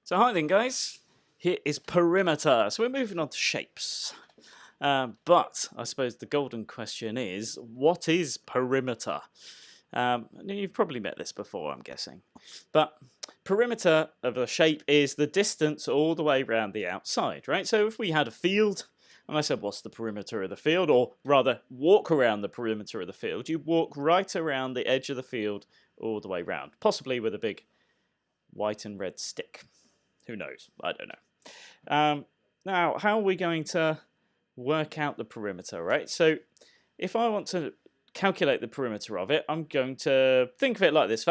So hi then guys, here is perimeter. So we're moving on to shapes. But I suppose the golden question is, what is perimeter? You've probably met this before, I'm guessing. But perimeter of a shape is the distance all the way around the outside, right? So if we had a field, and I said, what's the perimeter of the field? Or rather, walk around the perimeter of the field. You walk right around the edge of the field all the way round, possibly with a big white and red stick. Who knows? I don't know. Now, how are we going to work out the perimeter, right? So if I want to calculate the perimeter of it, I'm going to think of it like this.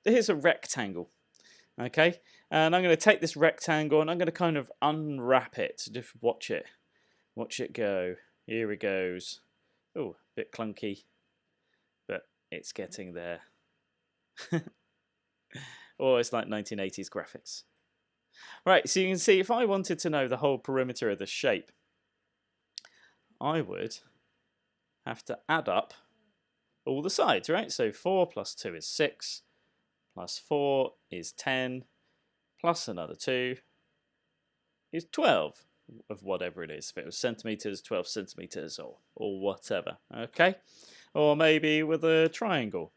Here's a rectangle, okay? And I'm going to take this rectangle and I'm going to kind of unwrap it. Just watch it. Watch it go. Here it goes. Oh, a bit clunky, but it's getting there. Oh, it's like 1980s graphics. Right, so you can see if I wanted to know the whole perimeter of the shape, I would have to add up all the sides, right? So 4 plus 2 is 6, plus 4 is 10, plus another 2 is 12 of whatever it is. If it was centimeters, 12 centimeters or whatever, okay? Or maybe with a triangle.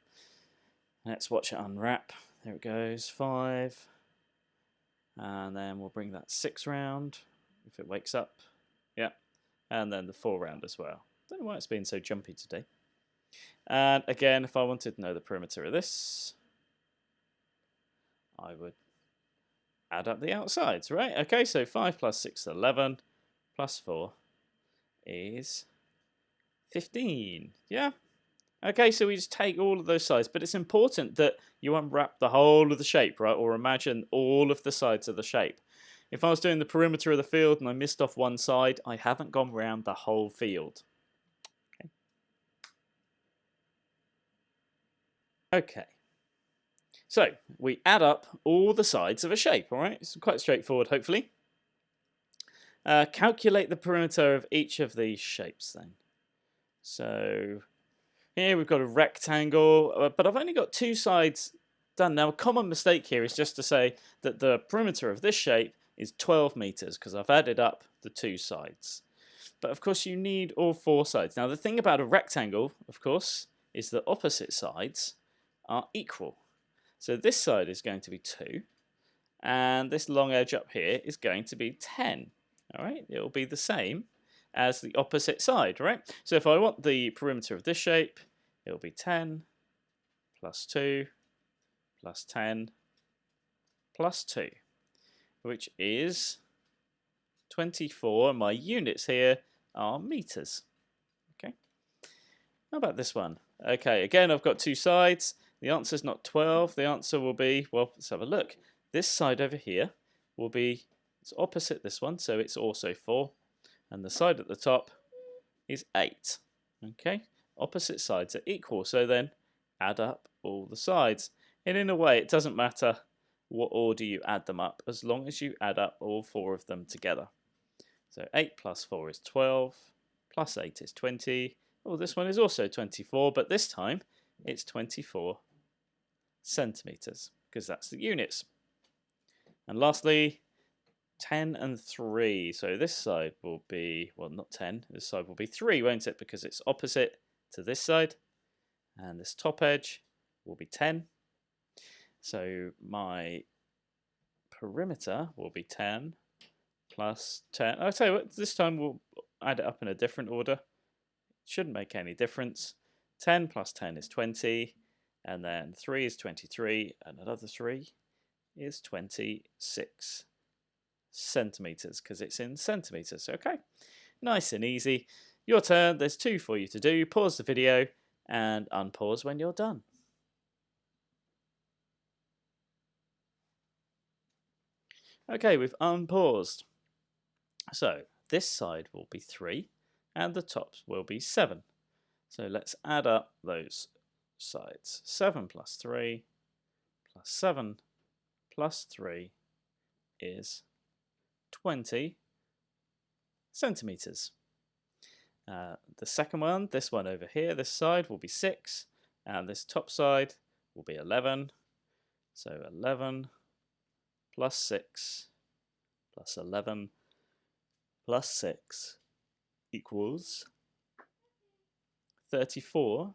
Let's watch it unwrap. There it goes, 5. And then we'll bring that 6 round if it wakes up. Yeah. And then the 4 round as well. Don't know why it's been so jumpy today. And again, if I wanted to know the perimeter of this, I would add up the outsides, right? Okay, so 5 plus 6 is 11, plus 4 is 15. Yeah? Okay, so we just take all of those sides, but it's important that you unwrap the whole of the shape, right? Or imagine all of the sides of the shape. If I was doing the perimeter of the field and I missed off one side, I haven't gone round the whole field. Okay. So we add up all the sides of a shape, all right? It's quite straightforward, hopefully. Calculate the perimeter of each of these shapes then. So here we've got a rectangle, but I've only got 2 sides done. Now, a common mistake here is just to say that the perimeter of this shape is 12 meters because I've added up the 2 sides. But of course, you need all 4 sides. Now, the thing about a rectangle, of course, is that opposite sides are equal. So this side is going to be 2, and this long edge up here is going to be 10. All right, it will be the same as the opposite side, right? So if I want the perimeter of this shape, it will be 10 plus 2 plus 10 plus 2, which is 24. My units here are meters. Okay. How about this one? Okay, again, I've got 2 sides. The answer is not 12. The answer will be, well, let's have a look. This side over here will be, it's opposite this one, so it's also 4. And the side at the top is 8. Okay, opposite sides are equal, so then add up all the sides. And in a way, it doesn't matter what order you add them up, as long as you add up all 4 of them together. So 8 plus 4 is 12, plus 8 is 20. Oh, this one is also 24, but this time it's 24 centimeters, because that's the units. And lastly, 10 and 3. So this side will be, well, not 10, this side will be 3, won't it? Because it's opposite to this side. And this top edge will be 10. So my perimeter will be 10 plus 10. I'll tell you what, this time we'll add it up in a different order. It shouldn't make any difference. 10 plus 10 is 20. And then 3 is 23. And another 3 is 26 centimeters, because it's in centimeters. Okay, nice and easy. Your turn. There's 2 for you to do. Pause the video and unpause when you're done. Okay, we've unpaused. So this side will be 3 and the top will be 7. So let's add up those sides. 7 plus 3 plus 7 plus 3 is 20 centimeters. The second one, this one over here, this side will be 6, and this top side will be 11. So 11 plus 6 plus 11 plus 6 equals 34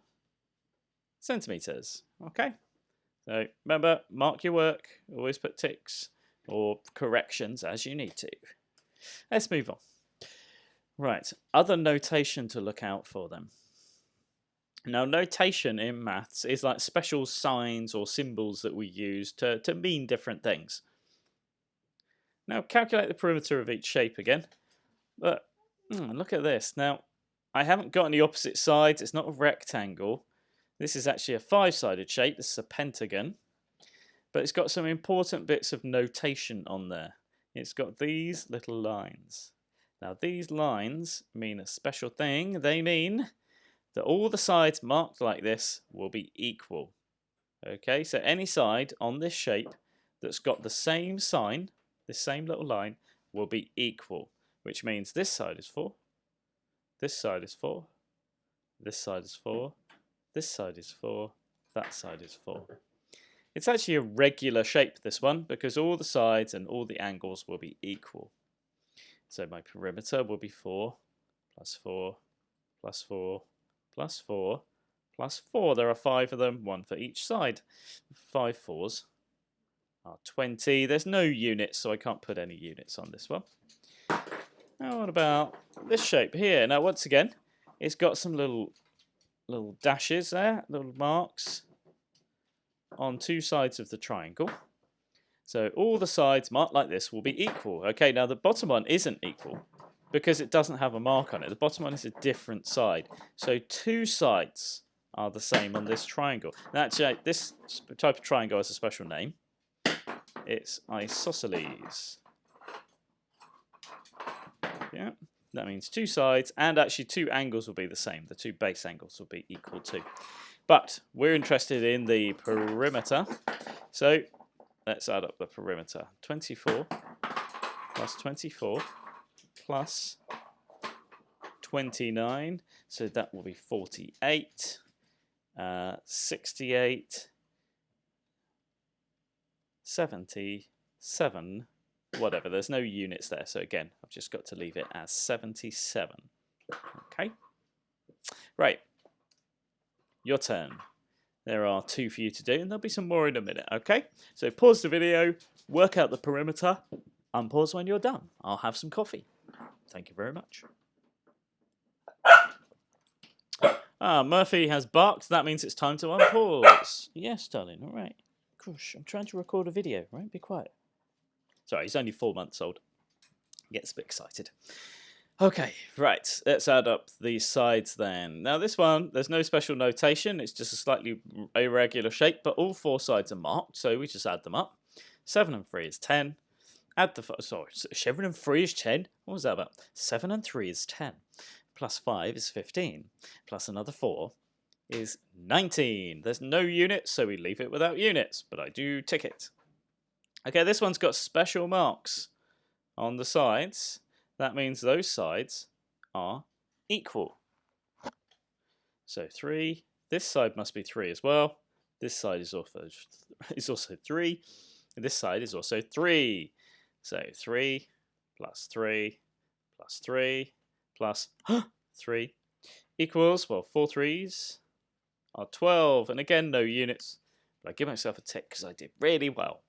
centimeters. Okay, so remember, mark your work, always put ticks or corrections as you need to. Let's move on. Right, other notation to look out for them. Now, notation in maths is like special signs or symbols that we use to mean different things. Now, calculate the perimeter of each shape again. But look at this. Now, I haven't got any opposite sides. It's not a rectangle. This is actually a 5-sided shape. This is a pentagon. But it's got some important bits of notation on there. It's got these little lines. Now, these lines mean a special thing. They mean that all the sides marked like this will be equal. Okay, so any side on this shape that's got the same sign, this same little line, will be equal, which means this side is 4, this side is 4, this side is 4, this side is 4, that side is 4. It's actually a regular shape, this one, because all the sides and all the angles will be equal. So my perimeter will be 4 plus 4 plus 4 plus 4 plus 4. There are 5 of them, 1 for each side. 5 fours are 20. There's no units, so I can't put any units on this one. Now what about this shape here? Now once again, it's got some little dashes there, little marks on 2 sides of the triangle. So all the sides marked like this will be equal. Okay, now the bottom one isn't equal because it doesn't have a mark on it. The bottom one is a different side. So 2 sides are the same on this triangle. Now actually, this type of triangle has a special name. It's isosceles. Yeah, that means 2 sides, and actually 2 angles will be the same. The 2 base angles will be equal too. But we're interested in the perimeter. So let's add up the perimeter. 24 plus 24 plus 29. So that will be 48. 68. 77. Whatever. There's no units there. So again, I've just got to leave it as 77. Okay. Right. Your turn. There are 2 for you to do, and there'll be some more in a minute, okay? So pause the video, work out the perimeter, unpause when you're done. I'll have some coffee. Thank you very much. Murphy has barked. That means it's time to unpause. Yes, darling, all right. Gosh, I'm trying to record a video, right? Be quiet. Sorry, he's only 4 months old. Gets a bit excited. Okay, right, let's add up these sides then. Now this one, there's no special notation, it's just a slightly irregular shape, but all 4 sides are marked, so we just add them up. 7 and 3 is 10. Add the, sorry, 7 and 3 is 10? What was that about? 7 and 3 is 10. Plus 5 is 15. Plus another 4 is 19. There's no units, so we leave it without units, but I do tick it. Okay, this one's got special marks on the sides. That means those sides are equal. So 3, this side must be 3 as well. This side is also 3. This side is also 3. So 3 plus 3 plus 3 plus 3 equals, well, 4 3s are 12. And again, no units. But I give myself a tick because I did really well.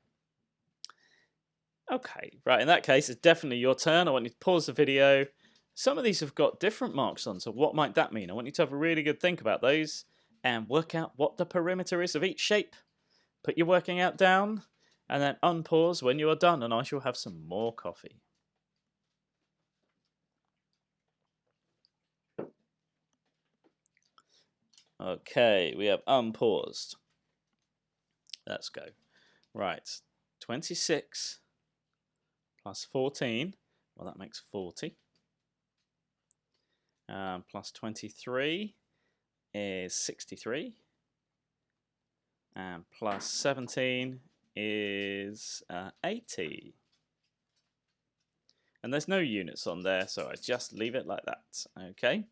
Okay, right, in that case, it's definitely your turn. I want you to pause the video. Some of these have got different marks on, so what might that mean? I want you to have a really good think about those and work out what the perimeter is of each shape. Put your working out down and then unpause when you are done, and I shall have some more coffee. Okay, we have unpaused. Let's go. Right, 26 plus 14, well, that makes 40. Plus 23 is 63. And plus 17 is 80. And there's no units on there, so I just leave it like that. Okay.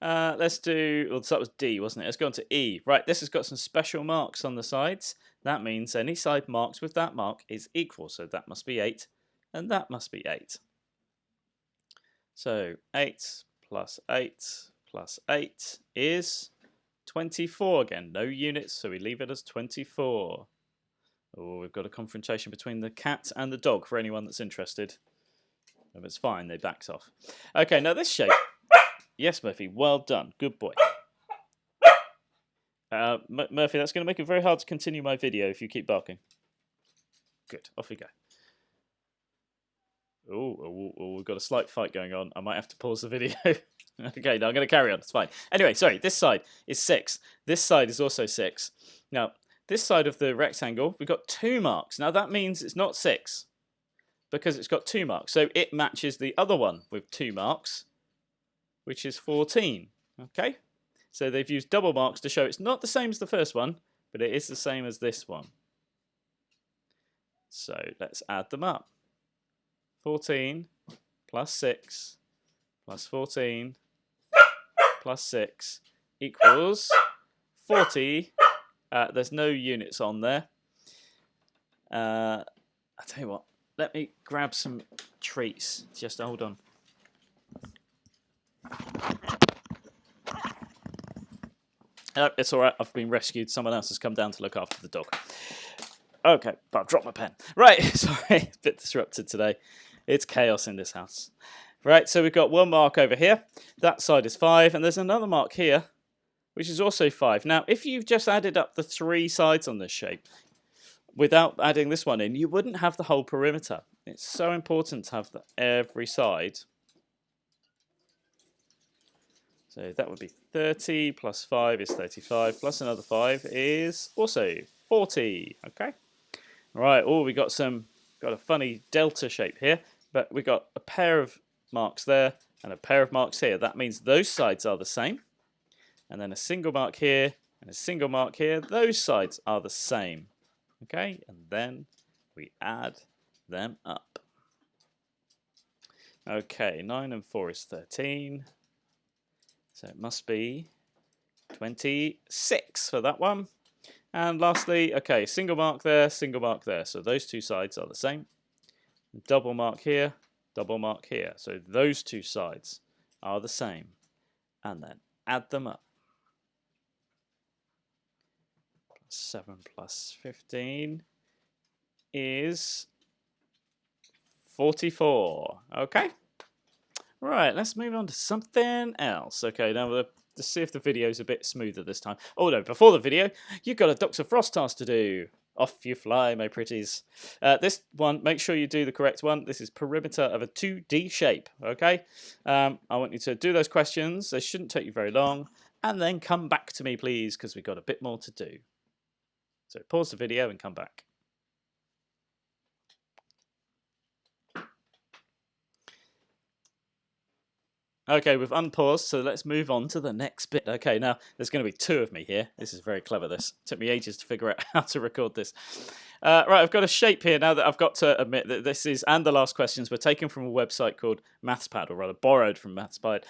Let's do, well, that was D, wasn't it? Let's go on to E. Right, this has got some special marks on the sides. That means any side marks with that mark is equal. So that must be 8, and that must be 8. So 8 plus 8 plus 8 is 24 again. No units, so we leave it as 24. Oh, we've got a confrontation between the cat and the dog for anyone that's interested. If it's fine, they backed off. Okay, now this shape. Yes, Murphy, well done. Good boy. Murphy, that's going to make it very hard to continue my video if you keep barking. Good, off we go. Oh, we've got a slight fight going on. I might have to pause the video. Okay, no, I'm going to carry on. It's fine. Anyway, sorry, this side is 6. This side is also 6. Now, this side of the rectangle, we've got 2 marks. Now, that means it's not 6 because it's got 2 marks. So it matches the other one with 2 marks, which is 14. Okay? So they've used double marks to show it's not the same as the first one, but it is the same as this one. So let's add them up. 14 plus 6 plus 14 plus 6 equals 40. There's no units on there. I'll tell you what, let me grab some treats. Just hold on. No, it's all right. I've been rescued. Someone else has come down to look after the dog. Okay, but I've dropped my pen. Right, sorry, a bit disrupted today. It's chaos in this house. Right, so we've got 1 mark over here. That side is 5, and there's another mark here, which is also 5. Now, if you've just added up the 3 sides on this shape without adding this one in, you wouldn't have the whole perimeter. It's so important to have every side. So that would be 30 plus 5 is 35, plus another 5 is also 40. Okay. Right. Oh, we got a funny delta shape here, but we got a pair of marks there and a pair of marks here. That means those sides are the same. And then a single mark here and a single mark here. Those sides are the same. Okay. And then we add them up. Okay. 9 and 4 is 13. So it must be 26 for that one. And lastly, okay, single mark there, single mark there. So those 2 sides are the same. Double mark here, double mark here. So those 2 sides are the same. And then add them up. 7 plus 15 is 44. Okay. Right, let's move on to something else. Okay, now let's see if the video's a bit smoother this time. Oh no, before the video, you've got a Dr. Frost task to do. Off you fly, my pretties. This one, make sure you do the correct one. This is perimeter of a 2D shape, okay? I want you to do those questions. They shouldn't take you very long. And then come back to me, please, because we've got a bit more to do. So pause the video and come back. Okay, we've unpaused, so let's move on to the next bit. Okay, now there's going to be 2 of me here. This is very clever, this. It took me ages to figure out how to record this. Right, I've got a shape here now that I've got to admit that this is, and the last questions were taken from a website called MathsPad, or rather borrowed from MathsPad.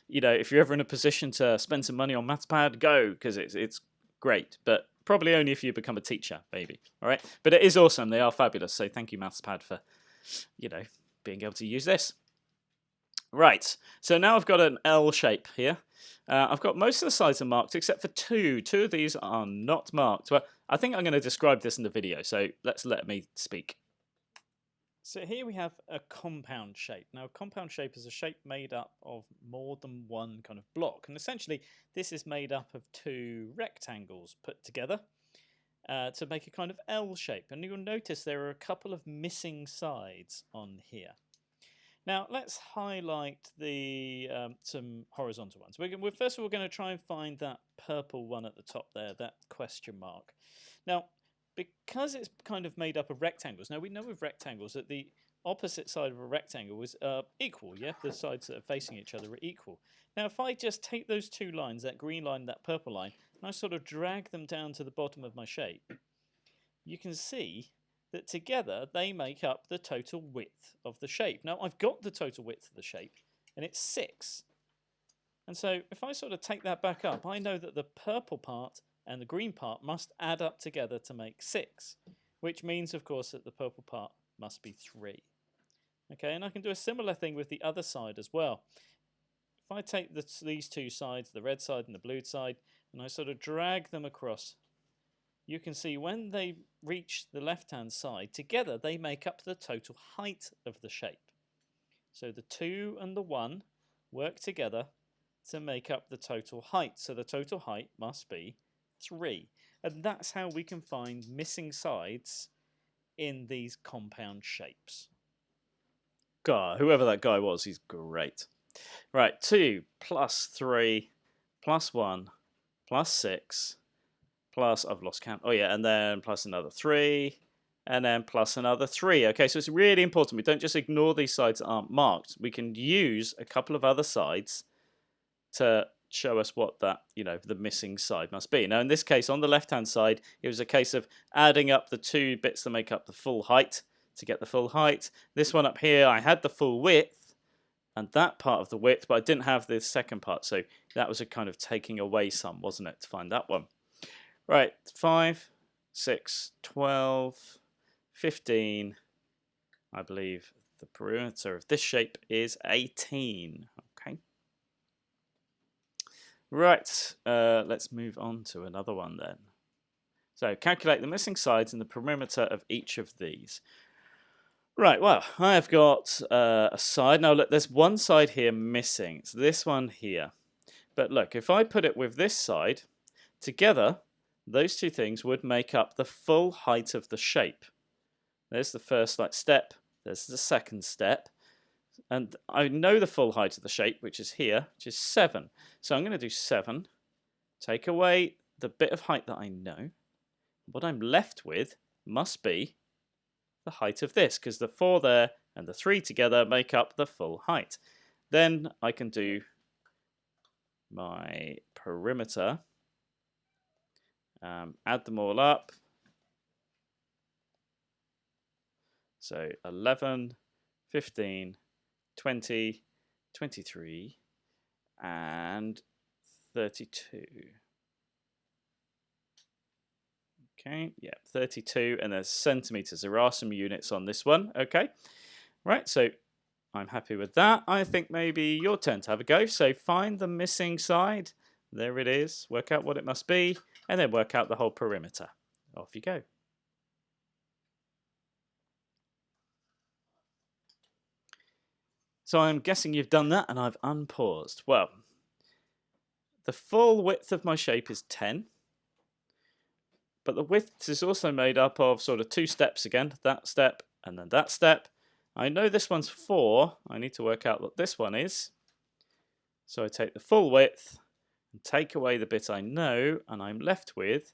You know, if you're ever in a position to spend some money on MathsPad, go, because it's great, but probably only if you become a teacher, maybe. All right, but it is awesome. They are fabulous, so thank you, MathsPad, for, you know, being able to use this. Right, so now I've got an L shape here. I've got most of the sides are marked except for 2. 2 of these are not marked. Well, I think I'm going to describe this in the video, so let me speak. So here we have a compound shape. Now, a compound shape is a shape made up of more than one kind of block. And essentially, this is made up of 2 rectangles put together to make a kind of L shape. And you'll notice there are a couple of missing sides on here. Now, let's highlight the some horizontal ones. First of all, we're going to try and find that purple one at the top there, that question mark. Now, because it's kind of made up of rectangles, now we know with rectangles that the opposite side of a rectangle is equal, yeah? The sides that are facing each other are equal. Now, if I just take those 2 lines, that green line, that purple line, and I sort of drag them down to the bottom of my shape, you can see that together they make up the total width of the shape. Now, I've got the total width of the shape, and it's 6. And so if I sort of take that back up, I know that the purple part and the green part must add up together to make 6, which means, of course, that the purple part must be 3. Okay, and I can do a similar thing with the other side as well. If I take these two sides, the red side and the blue side, and I sort of drag them across, you can see when they reach the left-hand side, together they make up the total height of the shape. So the 2 and the 1 work together to make up the total height. So the total height must be 3. And that's how we can find missing sides in these compound shapes. God, whoever that guy was, he's great. Right, 2 plus 3 plus 1 plus 6 plus, I've lost count. Oh yeah, and then plus another 3, and then plus another 3. Okay, so it's really important. We don't just ignore these sides that aren't marked. We can use a couple of other sides to show us what that, the missing side must be. Now, in this case, on the left-hand side, it was a case of adding up the 2 bits that make up the full height to get the full height. This one up here, I had the full width and that part of the width, but I didn't have the second part, so that was a kind of taking away some, wasn't it, to find that one. Right, 5, 6, 12, 15. I believe the perimeter of this shape is 18. Okay. Right, let's move on to another one then. So calculate the missing sides in the perimeter of each of these. Right, well, I've got a side. Now, look, there's one side here missing. It's this one here. But look, if I put it with this side, together, those two things would make up the full height of the shape. There's the first step. There's the second step. And I know the full height of the shape, which is here, which is 7. So I'm going to do 7, take away the bit of height that I know. What I'm left with must be the height of this, because the 4 there and the 3 together make up the full height. Then I can do my perimeter, add them all up. So 11, 15, 20, 23, and 32. Okay, yeah, 32, and there's centimeters. There are some units on this one. Okay, right, so I'm happy with that. I think maybe your turn to have a go. So find the missing side. There it is. Work out what it must be, and then work out the whole perimeter. Off you go. So I'm guessing you've done that, and I've unpaused. Well, the full width of my shape is 10. But the width is also made up of sort of 2 steps again. That step, and then that step. I know this one's 4. I need to work out what this one is. So I take the full width and take away the bit I know, and I'm left with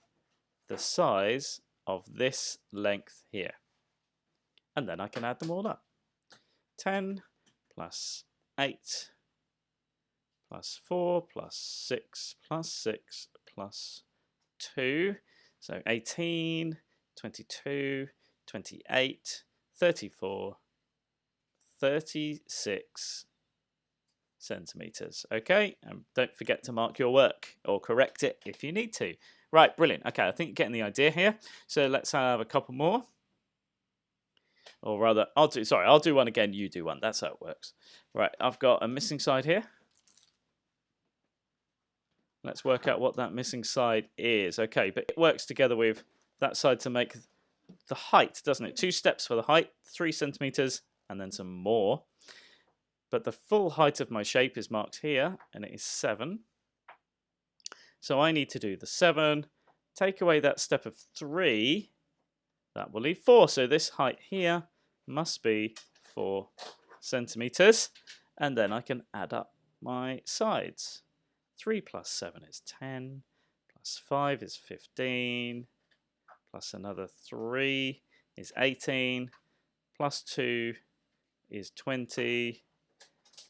the size of this length here. And then I can add them all up. 10 plus 8 plus 4 plus 6 plus 6 plus 2. So 18, 22, 28, 34, 36 centimeters. Okay, and don't forget to mark your work or correct it if you need to. Right, brilliant. Okay, I think you're getting the idea here. So let's have a couple more. Or rather, I'll do one again, you do one. That's how it works. Right, I've got a missing side here. Let's work out what that missing side is. Okay, but it works together with that side to make the height, doesn't it? 2 steps for the height, 3 centimeters, and then some more. But the full height of my shape is marked here, and it is 7. So I need to do the 7, take away that step of 3, that will leave 4. So this height here must be 4 centimeters, and then I can add up my sides. 3 plus 7 is 10, plus 5 is 15, plus another 3 is 18, plus 2 is 20,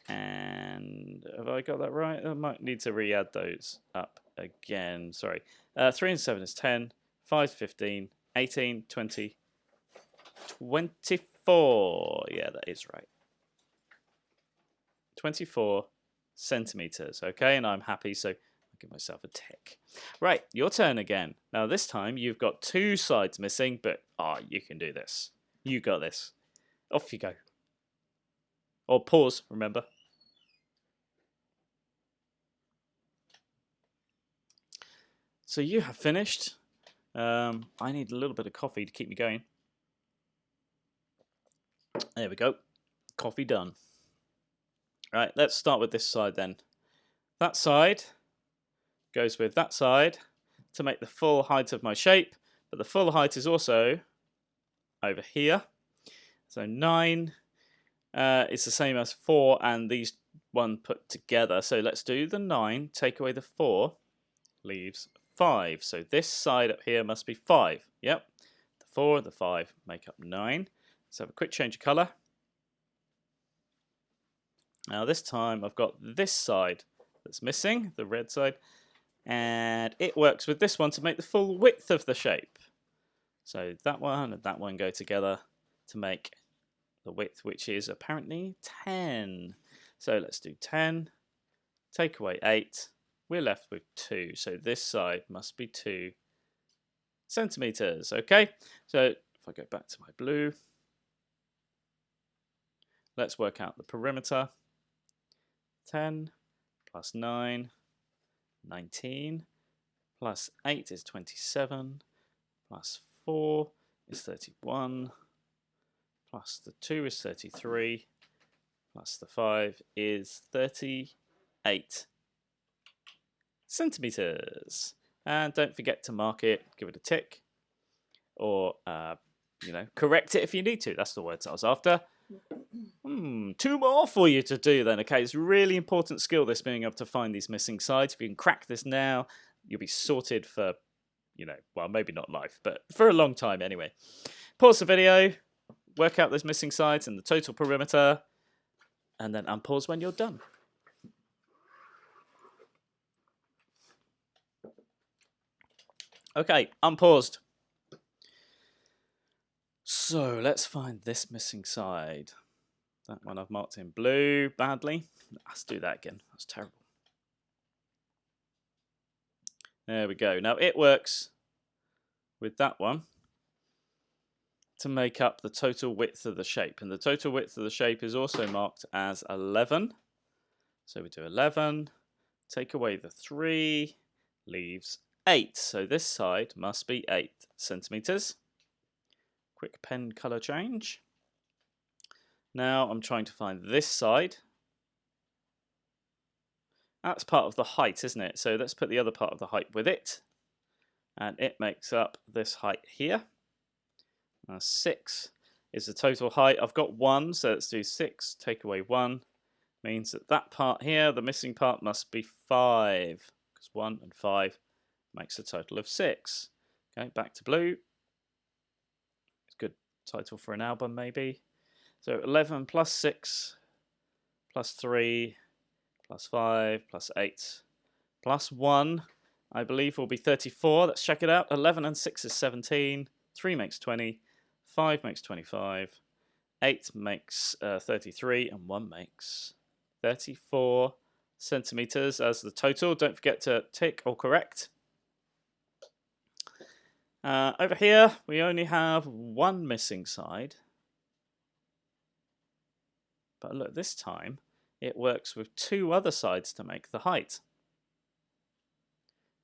and have I got that right? I might need to re-add those up again. Sorry. 3 and 7 is 10, 5 is 15, 18, 20, 24. Yeah, that is right. 24 centimeters. Okay, and I'm happy, so I'll give myself a tick. Right, your turn again. Now this time you've got 2 sides missing, but you can do this. You got this. Off you go. Or pause, remember. So you have finished. I need a little bit of coffee to keep me going. There we go. Coffee done. Right, let's start with this side then. That side goes with that side to make the full height of my shape, but the full height is also over here. So 9 is the same as 4 and these one put together. So let's do the 9, take away the 4, leaves 5. So this side up here must be 5. Yep. The 4 and the 5 make up 9. Let's have a quick change of colour. Now this time I've got this side that's missing, the red side, and it works with this one to make the full width of the shape. So that one and that one go together to make the width, which is apparently 10. So let's do 10, take away 8, we're left with 2. So this side must be 2 centimeters. Okay, so if I go back to my blue, let's work out the perimeter. 10 plus 9, 19, plus 8 is 27, plus 4 is 31, plus the 2 is 33, plus the 5 is 38 centimeters. And don't forget to mark it, give it a tick, or correct it if you need to. That's the words I was after. 2 more for you to do then. Okay, it's a really important skill, this, being able to find these missing sides. If you can crack this now, you'll be sorted for, well, maybe not life, but for a long time anyway. Pause the video, work out those missing sides and the total perimeter, and then unpause when you're done. Okay, unpaused. So let's find this missing side. That one I've marked in blue badly. Let's do that again. That's terrible. There we go. Now it works with that one to make up the total width of the shape. And the total width of the shape is also marked as 11. So we do 11, take away the 3, leaves 8. So this side must be 8 centimeters. Quick pen color change. Now I'm trying to find this side. That's part of the height, isn't it? So let's put the other part of the height with it. And it makes up this height here. 6 is the total height. I've got 1, so let's do 6, take away 1. Means that that part here, the missing part, must be 5. Because 1 and 5 makes a total of 6. Okay, back to blue. It's a good title for an album, maybe. So 11 plus 6 plus 3 plus 5 plus 8 plus 1, I believe, will be 34. Let's check it out. 11 and 6 is 17. 3 makes 20. 5 makes 25. 8 makes 33. And 1 makes 34 centimeters as the total. Don't forget to tick or correct. Over here, we only have 1 missing side. But look, this time it works with 2 other sides to make the height.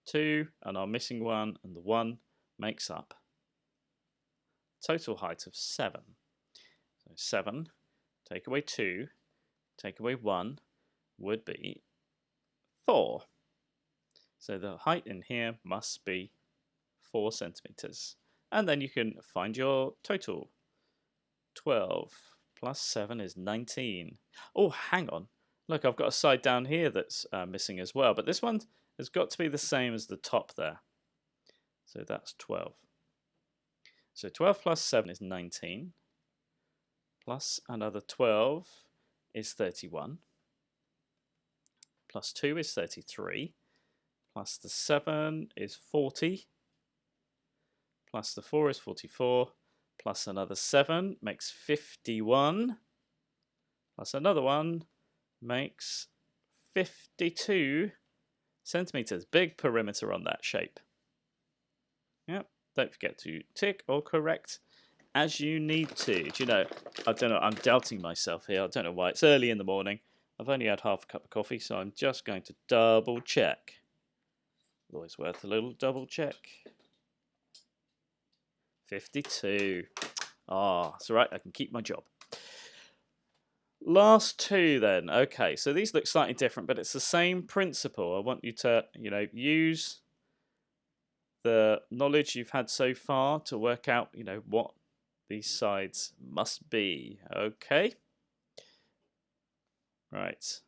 2 and our missing 1, and the 1 makes up total height of 7. So 7, take away 2, take away 1 would be 4. So the height in here must be 4 centimeters. And then you can find your total. 12 plus 7 is 19. Oh, hang on. Look, I've got a side down here that's missing as well. But this one has got to be the same as the top there. So that's 12. So 12 plus 7 is 19. Plus another 12 is 31. Plus 2 is 33. Plus the 7 is 40. Plus the 4 is 44. Plus another 7 makes 51. Plus another one makes 52 centimeters. Big perimeter on that shape. Yep. Don't forget to tick or correct as you need to. Do you know, I don't know, I'm doubting myself here. I don't know why. It's early in the morning. I've only had half a cup of coffee, so I'm just going to double check. Always worth a little double check. 52. Ah, it's all right. I can keep my job. Last two then. Okay, so these look slightly different, but it's the same principle. I want you to, use the knowledge you've had so far to work out, what these sides must be. Okay. Right.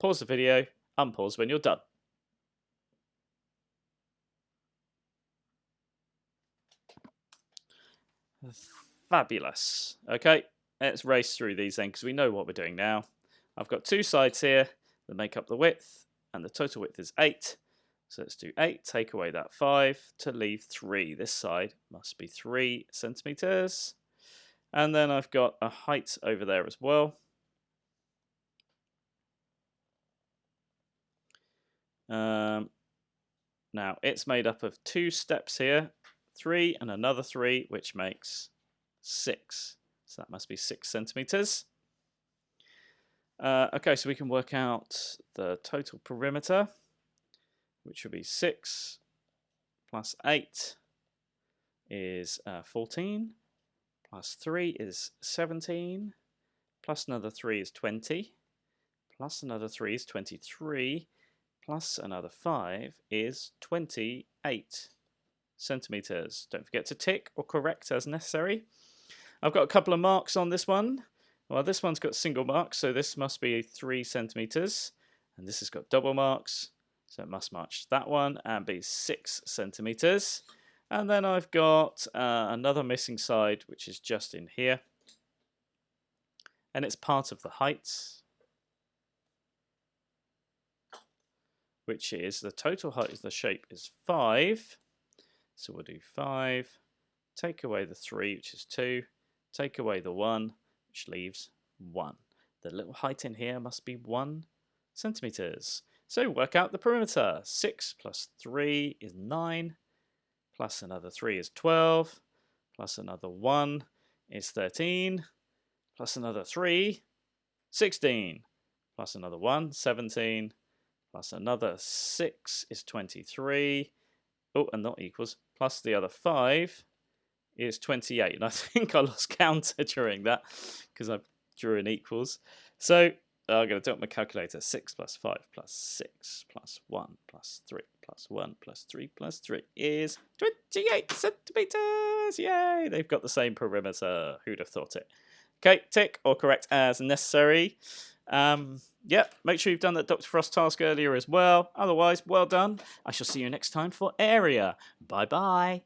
Pause the video. Unpause when you're done. Fabulous. Okay, let's race through these then because we know what we're doing now. I've got two sides here that make up the width, and the total width is 8. So let's do 8, take away that 5 to leave 3. This side must be 3 centimeters. And then I've got a height over there as well. Now, it's made up of 2 steps here, 3 and another 3, which makes 6. So that must be 6 centimeters. Okay, so we can work out the total perimeter, which would be 6 plus 8 is 14, plus 3 is 17, plus another 3 is 20, plus another 3 is 23, plus another 5 is 28 centimeters. Don't forget to tick or correct as necessary. I've got a couple of marks on this one. Well, this one's got single marks, so this must be 3 centimeters. And this has got double marks, so it must match that one and be 6 centimeters. And then I've got another missing side, which is just in here. And it's part of the height, which is the total height of the shape is 5. So we'll do 5, take away the 3, which is 2, take away the 1, which leaves 1. The little height in here must be 1 centimeters. So work out the perimeter. 6 plus 3 is 9, plus another 3 is 12, plus another 1 is 13, plus another 3, 16, plus another 1, 17, plus another 6 is 23. Oh, and not equals. Plus the other 5 is 28. And I think I lost count during that because I drew an equals. So I'm going to do it on my calculator. 6 plus 5 plus 6 plus 1 plus 3 plus 1 plus 3 plus 3 is 28 centimeters. Yay! They've got the same perimeter. Who'd have thought it? Okay, tick or correct as necessary. Yep, make sure you've done that Dr. Frost task earlier as well. Otherwise, well done. I shall see you next time for area. Bye-bye.